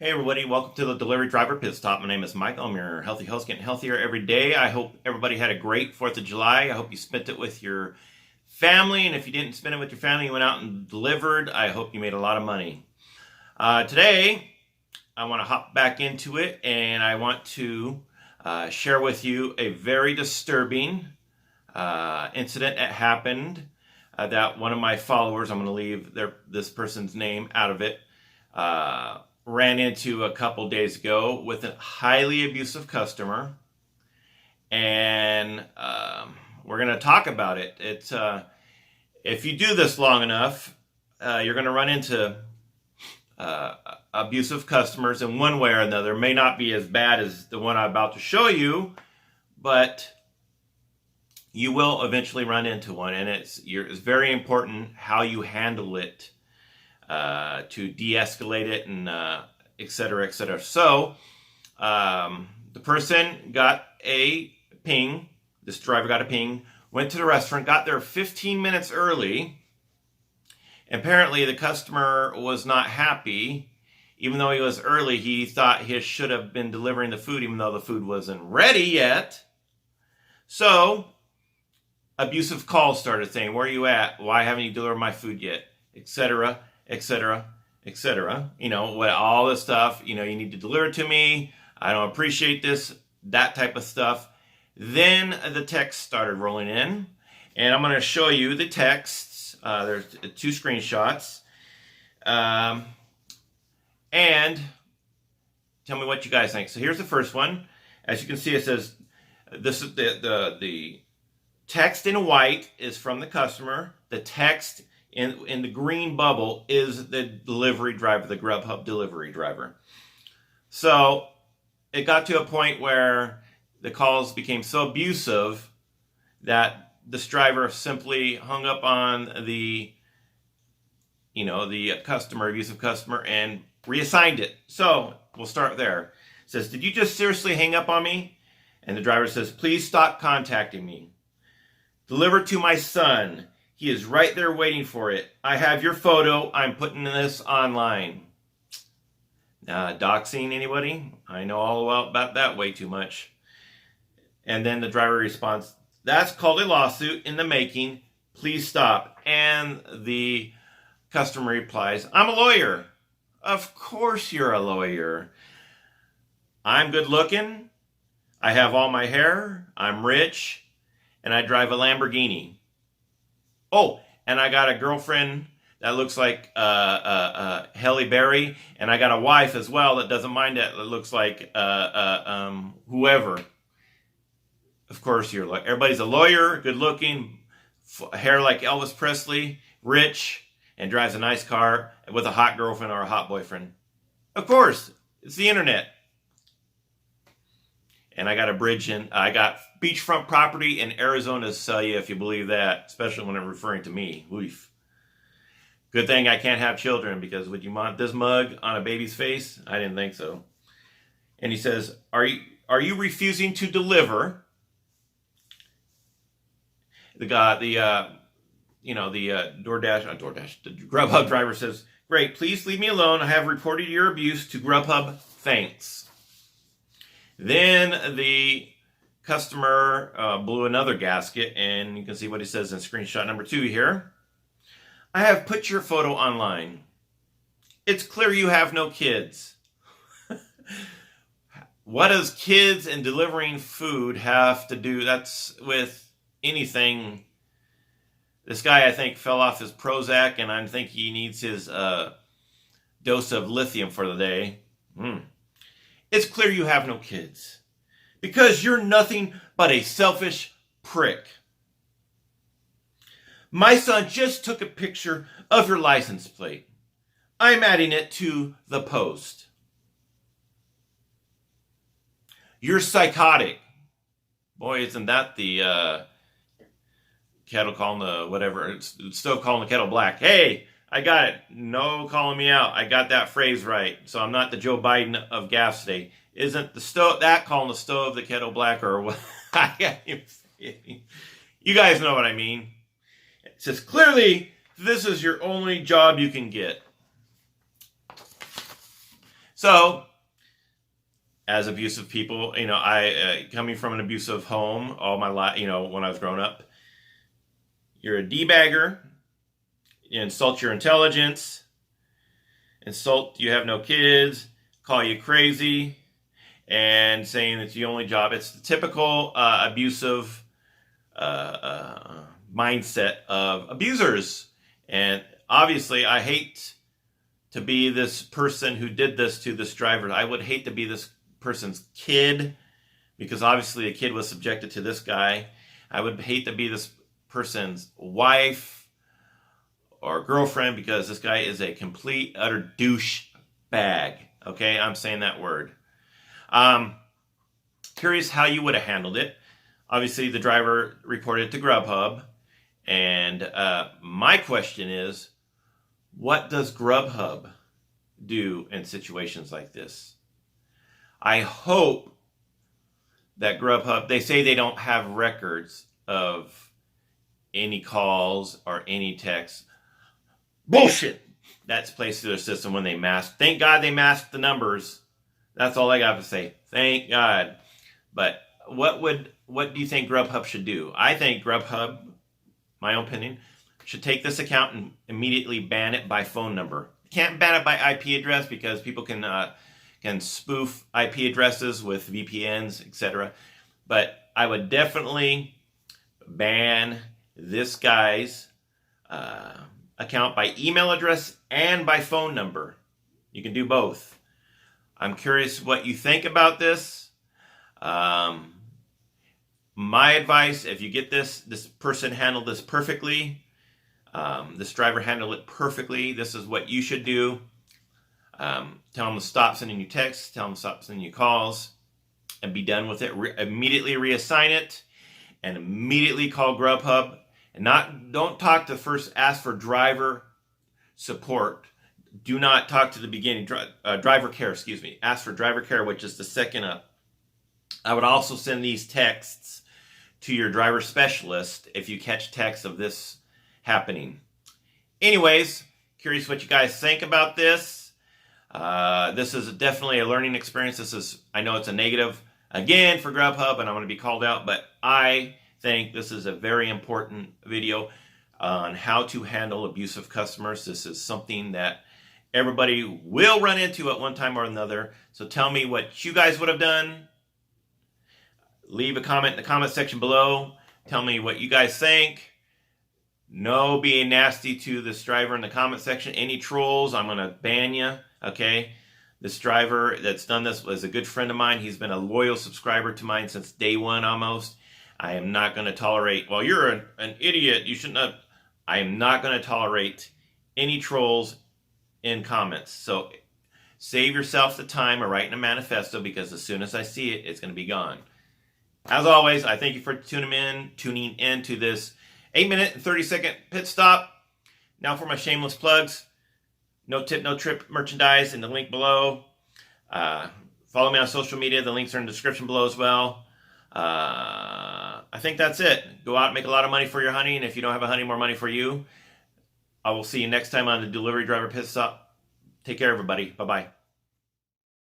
Hey everybody, welcome to the Delivery Driver Pit Stop. My name is Mike. I'm your healthy host, getting healthier every day. I hope everybody had a great 4th of July. I hope you spent it with your family, and if you didn't spend it with your family, you went out and delivered. I hope you made a lot of money. Today, I want to hop back into it, and I want to share with you a very disturbing incident that happened that one of my followers, I'm going to leave this person's name out of it, ran into a couple days ago with a highly abusive customer, and we're going to talk about it. It's if you do this long enough, you're going to run into abusive customers in one way or another. It may not be as bad as the one I'm about to show you, but you will eventually run into one, and it's very important how you handle it to de-escalate it, and et cetera, et cetera. So the person got a ping. This driver got a ping, went to the restaurant, got there 15 minutes early. Apparently the customer was not happy. Even though he was early, he thought he should have been delivering the food, even though the food wasn't ready yet. So abusive calls started saying, "Where are you at? Why haven't you delivered my food yet?" Etc., etc., etc. You know, what, all this stuff. You know, you need to deliver it to me. I don't appreciate this. That type of stuff. Then the text started rolling in, and I'm going to show you the texts. There's 2 screenshots, and tell me what you guys think. So here's the first one. As you can see, it says this is the text in white is from the customer. The text in the green bubble is the delivery driver, the GrubHub delivery driver. So it got to a point where the calls became so abusive that this driver simply hung up on the customer, abusive customer, and reassigned it. So we'll start there. It says, "Did you just seriously hang up on me?" And the driver says, "Please stop contacting me. Deliver to my son. He is right there waiting for it. I have your photo. I'm putting this online." Doxing anybody? I know all about that way too much. And then the driver responds, "That's called a lawsuit in the making. Please stop." And the customer replies, "I'm a lawyer." Of course you're a lawyer. "I'm good looking. I have all my hair. I'm rich. And I drive a Lamborghini. Oh, and I got a girlfriend that looks like Halle Berry, and I got a wife as well that doesn't mind that looks like whoever." Of course, everybody's a lawyer, good looking, hair like Elvis Presley, rich, and drives a nice car with a hot girlfriend or a hot boyfriend. Of course, it's the internet. And I got I got beachfront property in Arizona to sell you, if you believe that, especially when I'm referring to me. Oof. Good thing I can't have children, because would you want this mug on a baby's face? I didn't think so. And he says, are you refusing to deliver? The GrubHub driver says, "Great, please leave me alone. I have reported your abuse to GrubHub. Thanks." Then the customer blew another gasket, and you can see what he says in screenshot number 2 here. "I have put your photo online. It's clear you have no kids." What does kids and delivering food have to do? That's with anything. This guy, I think, fell off his Prozac, and I think he needs his dose of lithium for the day. "It's clear you have no kids, because you're nothing but a selfish prick. My son just took a picture of your license plate. I'm adding it to the post. You're psychotic." Boy, isn't that the kettle calling the whatever. It's still calling the kettle black. Hey, I got it. No calling me out. I got that phrase right. So I'm not the Joe Biden of gas today. Isn't the stove that calling the stove the kettle black, or what? You guys know what I mean. It says, "Clearly, this is your only job you can get." So, as abusive people, I coming from an abusive home all my life, when I was growing up, you're a D-bagger, you insult your intelligence, insult you have no kids, call you crazy, and saying it's the only job. It's the typical abusive mindset of abusers. And obviously, I hate to be this person who did this to this driver. I would hate to be this person's kid, because obviously a kid was subjected to this guy. I would hate to be this person's wife or girlfriend, because this guy is a complete, utter douche bag. Okay, I'm saying that word. Curious how you would have handled it. Obviously, the driver reported to GrubHub. And my question is, what does GrubHub do in situations like this? I hope that GrubHub, they say they don't have records of any calls or any texts. Bullshit! That's placed through their system when they mask. Thank God they masked the numbers. That's all I got to say. Thank God. But what do you think GrubHub should do? I think GrubHub, my own opinion, should take this account and immediately ban it by phone number. Can't ban it by IP address, because people can spoof IP addresses with VPNs, etc. But I would definitely ban this guy's account by email address and by phone number. You can do both. I'm curious what you think about this. My advice, if you get this person handled this perfectly, this driver handled it perfectly, this is what you should do. Tell them to stop sending you texts, tell them to stop sending you calls, and be done with it. Immediately reassign it, and immediately call GrubHub. And don't talk to first, ask for driver support. Do not talk to the beginning, driver care, excuse me. Ask for driver care, which is the second up. I would also send these texts to your driver specialist if you catch texts of this happening. Anyways, curious what you guys think about this. This is definitely a learning experience. I know it's a negative, again, for GrubHub, and I'm going to be called out, but I think this is a very important video on how to handle abusive customers. This is something that everybody will run into at one time or another. So tell me what you guys would have done. Leave a comment in the comment section below. Tell me what you guys think. No being nasty to this driver in the comment section. Any trolls, I'm going to ban you. Okay? This driver that's done this was a good friend of mine. He's been a loyal subscriber to mine since day one almost. I am not going to tolerate, well, you're an idiot, you shouldn't have. I am not going to tolerate any trolls in comments. So save yourself the time of writing a manifesto, because as soon as I see it, it's going to be gone. As always, I thank you for tuning in to this 8-minute and 30-second pit stop. Now for my shameless plugs. No tip, no trip merchandise in the link below. Follow me on social media. The links are in the description below as well. I think that's it. Go out and make a lot of money for your honey, and if you don't have a honey, more money for you. I will see you next time on the Delivery Driver Pit Stop. Take care, everybody. Bye-bye.